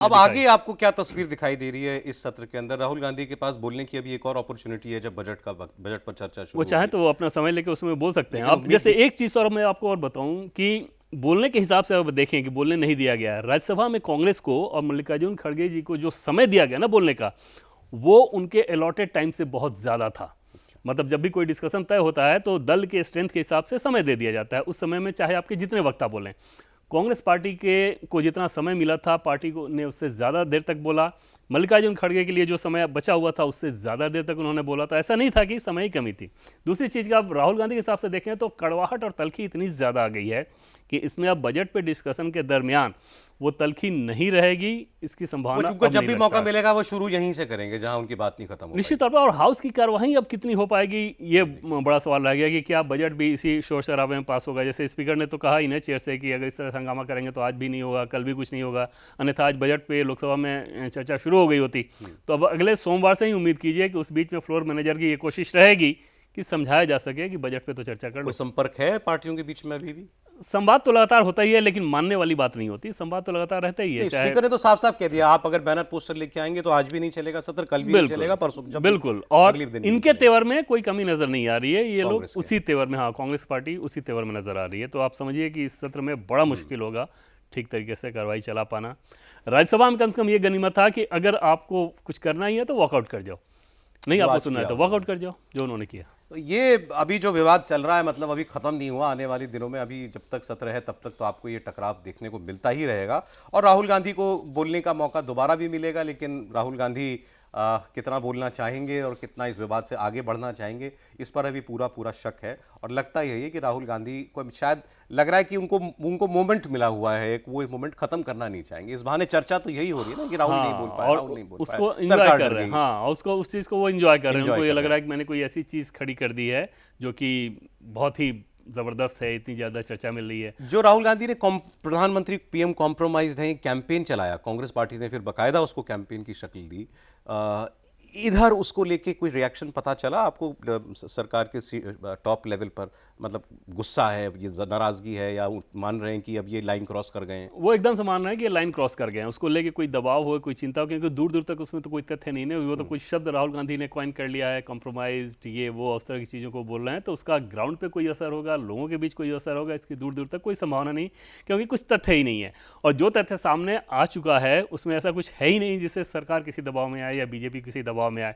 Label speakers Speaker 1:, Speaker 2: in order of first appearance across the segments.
Speaker 1: अब आगे आपको क्या तस्वीर दिखाई दे रही है इस सत्र के अंदर? राहुल गांधी के पास बोलने की अभी एक और अपॉर्चुनिटी है जब बजट पर चर्चा
Speaker 2: वो
Speaker 1: शुरू
Speaker 2: चाहे
Speaker 1: होगी,
Speaker 2: तो वो अपना समय लेके उसमें बोल सकते हैं।
Speaker 1: लेकिन
Speaker 2: अब जैसे एक चीज़ और मैं आपको और बताऊं कि बोलने के हिसाब से अब देखें कि बोलने नहीं दिया गया है राज्यसभा में कांग्रेस को और मल्लिकार्जुन खड़गे जी को जो समय दिया गया ना बोलने का, वो उनके अलॉटेड टाइम से बहुत ज़्यादा था। मतलब जब भी कोई डिस्कशन तय होता है तो दल के स्ट्रेंथ के हिसाब से समय दे दिया जाता है। उस समय में चाहे आपके जितने वक्ता बोलें, कांग्रेस पार्टी के को जितना समय मिला था पार्टी को ने उससे ज़्यादा देर तक बोला। मल्लिकार्जुन खड़गे के लिए जो समय बचा हुआ था उससे ज़्यादा देर तक उन्होंने बोला था। ऐसा नहीं था कि समय की कमी थी। दूसरी चीज़ का आप राहुल गांधी के हिसाब से देखें तो कड़वाहट और तलखी इतनी ज़्यादा आ गई है कि इसमें अब बजट पे डिस्कशन के दरमियान वो तलखी नहीं रहेगी, इसकी
Speaker 1: वो
Speaker 2: संभावना
Speaker 1: उनको
Speaker 2: अब
Speaker 1: जब
Speaker 2: नहीं
Speaker 1: भी
Speaker 2: लगता
Speaker 1: मौका
Speaker 2: है।
Speaker 1: मिलेगा वो शुरू यहीं से करेंगे जहां उनकी बात नहीं खत्म हो
Speaker 2: निश्चित
Speaker 1: पाएगी।
Speaker 2: तौर पर। और हाउस की कार्यवाही अब कितनी हो पाएगी ये बड़ा सवाल रह गया कि क्या बजट भी इसी शोर शराबे में पास होगा। जैसे स्पीकर ने तो कहा ही ना चेयर से कि अगर इस तरह से हंगामा करेंगे तो आज भी नहीं होगा, कल भी कुछ नहीं होगा, अन्यथा आज बजट पे लोकसभा में चर्चा शुरू हो गई होती। तो अब अगले सोमवार से ही उम्मीद कीजिए कि उस बीच में फ्लोर मैनेजर की ये कोशिश रहेगी कि समझाया जा सके कि बजट पे तो चर्चा कर
Speaker 1: कोई
Speaker 2: लो।
Speaker 1: संपर्क है पार्टियों के बीच में अभी भी?
Speaker 2: संवाद तो लगातार होता ही है, लेकिन मानने वाली बात नहीं होती। संवाद तो लगातार रहता ही है,
Speaker 1: नहीं,
Speaker 2: चाहे
Speaker 1: स्पीकर ने तो साफ साफ कह दिया आप अगर बैनर पोस्टर लेके आएंगे तो आज भी नहीं चलेगा सत्र, कल भी नहीं
Speaker 2: बिल्कुल
Speaker 1: चलेगा, परसों जब
Speaker 2: बिल्कुल। और
Speaker 1: अगले दिन भी नहीं
Speaker 2: इनके
Speaker 1: चलेगा।
Speaker 2: तेवर में कोई कमी नजर नहीं आ रही है। ये लोग
Speaker 1: कांग्रेस के
Speaker 2: उसी तेवर में, हाँ, कांग्रेस पार्टी उसी तेवर में नजर आ रही है। तो आप समझिए कि इस सत्र में बड़ा मुश्किल होगा ठीक तरीके से कार्रवाई चला पाना। राज्यसभा में कम से कम ये गनीमत था कि अगर आपको कुछ करना ही है तो वॉकआउट कर जाओ, नहीं
Speaker 1: जो
Speaker 2: आपको
Speaker 1: आज
Speaker 2: सुनना है
Speaker 1: किया
Speaker 2: तो वॉकआउट कर जाओ, जो उन्होंने किया।
Speaker 1: तो ये अभी जो विवाद चल रहा है मतलब अभी खत्म नहीं हुआ, आने वाले दिनों में अभी जब तक सत्र है तब तक तो आपको ये टकराव देखने को मिलता ही रहेगा और राहुल गांधी को बोलने का मौका दोबारा भी मिलेगा। लेकिन राहुल गांधी कितना बोलना चाहेंगे और कितना इस विवाद से आगे बढ़ना चाहेंगे इस पर अभी पूरा पूरा शक है। और लगता यही है कि राहुल गांधी को शायद लग रहा है कि उनको उनको मोमेंट मिला हुआ है एक, वो मोमेंट खत्म करना नहीं चाहेंगे। इस बहाने चर्चा तो यही हो रही है ना कि राहुल नहीं बोल
Speaker 2: हाँ,
Speaker 1: पाया,
Speaker 2: और
Speaker 1: राहुल नहीं बोल
Speaker 2: उसको
Speaker 1: पाया,
Speaker 2: एंजॉय
Speaker 1: सरकार
Speaker 2: कर
Speaker 1: डर
Speaker 2: रहे हैं।
Speaker 1: गई,
Speaker 2: हाँ, उसको उस चीज़ को वो एंजॉय कर रहे हैं।
Speaker 1: एंजॉय
Speaker 2: उनको ये
Speaker 1: कर
Speaker 2: लग
Speaker 1: रहे
Speaker 2: रहा
Speaker 1: हैं।
Speaker 2: है कि मैंने कोई ऐसी चीज़ खड़ी कर दी है जो कि बहुत ही ज़बरदस्त है, इतनी ज़्यादा चर्चा मिल रही है।
Speaker 1: जो राहुल गांधी ने प्रधानमंत्री पीएम कॉम्प्रोमाइज्ड है कैंपेन चलाया, कांग्रेस पार्टी ने फिर बकायदा उसको कैंपेन की शक्ल दी, इधर उसको लेके कोई रिएक्शन पता चला आपको सरकार के टॉप लेवल पर? मतलब गुस्सा है, ये नाराजगी है, या मान रहे हैं कि अब ये लाइन क्रॉस कर गए हैं?
Speaker 2: वो एकदम से मान रहे हैं कि ये लाइन क्रॉस कर गए हैं। उसको लेके कोई दबाव हो, कोई चिंता हो, क्योंकि दूर दूर तक उसमें तो कोई तथ्य नहीं है। वो तो कुछ शब्द राहुल गांधी ने कॉइन कर लिया है, कॉम्प्रोमाइज्ड, ये वो, उस तरह की चीज़ों को बोल रहे हैं। तो उसका ग्राउंड पे कोई असर होगा, लोगों के बीच कोई असर होगा, इसकी दूर दूर तक कोई संभावना नहीं, क्योंकि कुछ तथ्य ही नहीं है। और जो तथ्य सामने आ चुका है उसमें ऐसा कुछ है ही नहीं जिससे सरकार किसी दबाव में आए या बीजेपी किसी दबाव में आए।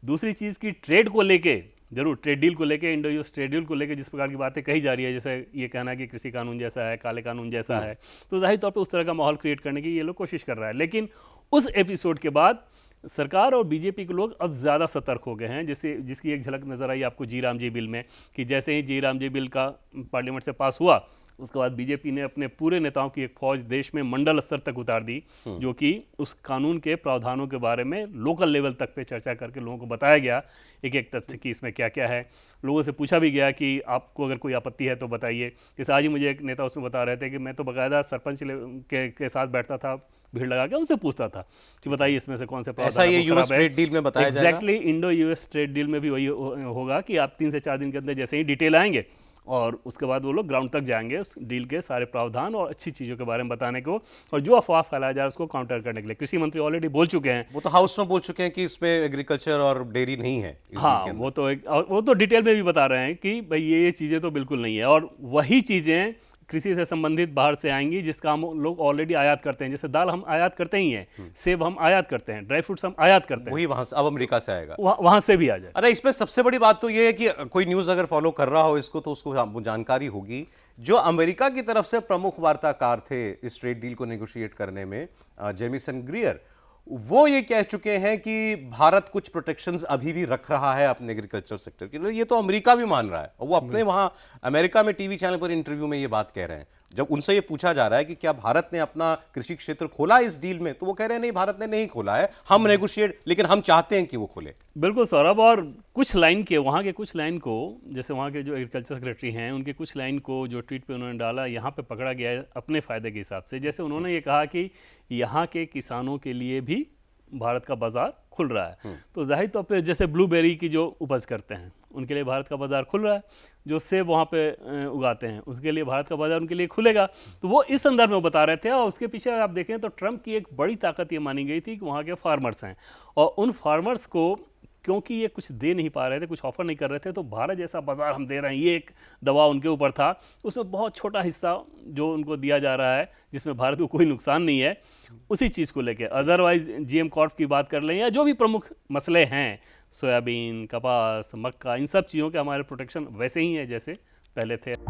Speaker 2: दूसरी चीज़ की ट्रेड को लेके, जरूर ट्रेड डील को लेके, इंडो यूएस ट्रेड डील को लेके जिस प्रकार की बातें कही जा रही है, जैसे ये कहना कि कृषि कानून जैसा है, काले कानून जैसा है, तो जाहिर तौर पे उस तरह का माहौल क्रिएट करने की ये लोग कोशिश कर रहा है। लेकिन उस एपिसोड के बाद सरकार और बीजेपी के लोग अब ज़्यादा सतर्क हो गए हैं। जैसे जिसकी एक झलक नजर आई आपको जी राम जी बिल में, कि जैसे ही जी राम जी बिल का पार्लियामेंट से पास हुआ उसके बाद बीजेपी ने अपने पूरे नेताओं की एक फौज देश में मंडल स्तर तक उतार दी, जो कि उस कानून के प्रावधानों के बारे में लोकल लेवल तक पे चर्चा करके लोगों को बताया गया एक एक तथ्य कि इसमें क्या क्या है। लोगों से पूछा भी गया कि आपको अगर कोई आपत्ति है तो बताइए। जैसे आज ही मुझे एक नेता उसमें बता रहे थे कि मैं तो बाकायदा सरपंच के साथ बैठता था, भीड़ लगा के उनसे पूछता था कि बताइए इसमें से कौन से
Speaker 1: ऐसा ये यूएस ट्रेड डील में बताया जाएगा?
Speaker 2: Exactly, Indo US trade deal में भी वही होगा कि आप 3 से 4 दिन के अंदर जैसे ही डिटेल आएंगे और उसके बाद वो लोग ग्राउंड तक जाएंगे उस डील के सारे प्रावधान और अच्छी चीज़ों के बारे में बताने को, और जो अफवाह फैलाया जा रहा है उसको काउंटर करने के लिए। कृषि मंत्री ऑलरेडी बोल चुके हैं।
Speaker 1: वो तो हाउस में बोल चुके हैं कि इसमें एग्रीकल्चर और डेयरी नहीं है इस बिल
Speaker 2: हाँ,
Speaker 1: के अंदर।
Speaker 2: वो तो डिटेल में भी बता रहे हैं कि भाई ये चीज़ें तो बिल्कुल नहीं है, और वही चीज़ें कृषि से संबंधित बाहर से आएंगी जिसका हम लोग ऑलरेडी आयात करते हैं। जैसे दाल हम आयात करते ही हैं, सेब हम आयात करते हैं, ड्राई फ्रूट्स हम आयात करते हैं,
Speaker 1: वही वहां से अब अमेरिका से आएगा।
Speaker 2: वहाँ से भी आ जाए।
Speaker 1: अरे इसमें सबसे बड़ी बात तो ये है कि कोई न्यूज़ अगर फॉलो कर रहा हो इसको तो उसको जानकारी होगी, जो अमेरिका की तरफ से प्रमुख वार्ताकार थे इस ट्रेड डील को नेगोशिएट करने में, जेमिसन ग्रियर, वो ये कह चुके हैं कि भारत कुछ प्रोटेक्शंस अभी भी रख रहा है अपने एग्रीकल्चर सेक्टर के लिए। ये तो अमेरिका भी मान रहा है और वो अपने वहां अमेरिका में टीवी चैनल पर इंटरव्यू में ये बात कह रहे हैं। जब उनसे ये पूछा जा रहा है कि क्या भारत ने अपना कृषि क्षेत्र खोला इस डील में, तो वो कह रहे हैं नहीं, भारत ने नहीं खोला है, हम नेगोशिएट, लेकिन हम चाहते हैं कि वो खोले।
Speaker 2: बिल्कुल सौरभ, और कुछ लाइन के वहाँ के कुछ लाइन को, जैसे वहाँ के जो एग्रीकल्चर सेक्रेटरी हैं उनके कुछ लाइन को जो ट्वीट पे उन्होंने डाला, यहाँ पे पकड़ा गया है अपने फ़ायदे के हिसाब से। जैसे उन्होंने ये कहा कि यहाँ के किसानों के लिए भी भारत का बाजार खुल रहा है। तो जाहिर तौर पे जैसे ब्लूबेरी की जो उपज करते हैं उनके लिए भारत का बाज़ार खुल रहा है। जो सेब वहाँ पे उगाते हैं उसके लिए भारत का बाज़ार उनके लिए खुलेगा। तो वो इस संदर्भ में वो बता रहे थे। और उसके पीछे आप देखें तो ट्रंप की एक बड़ी ताकत ये मानी गई थी कि वहाँ के फार्मर्स हैं, और उन फार्मर्स को क्योंकि ये कुछ दे नहीं पा रहे थे, कुछ ऑफर नहीं कर रहे थे, तो भारत जैसा बाज़ार हम दे रहे हैं, ये एक दबाव उनके ऊपर था। उसमें बहुत छोटा हिस्सा जो उनको दिया जा रहा है जिसमें भारत को कोई नुकसान नहीं है, उसी चीज़ को लेके। अदरवाइज जीएम कॉर्प की बात कर लें या जो भी प्रमुख मसले हैं, सोयाबीन, कपास, मक्का, इन सब चीज़ों के हमारे प्रोटेक्शन वैसे ही हैं जैसे पहले थे।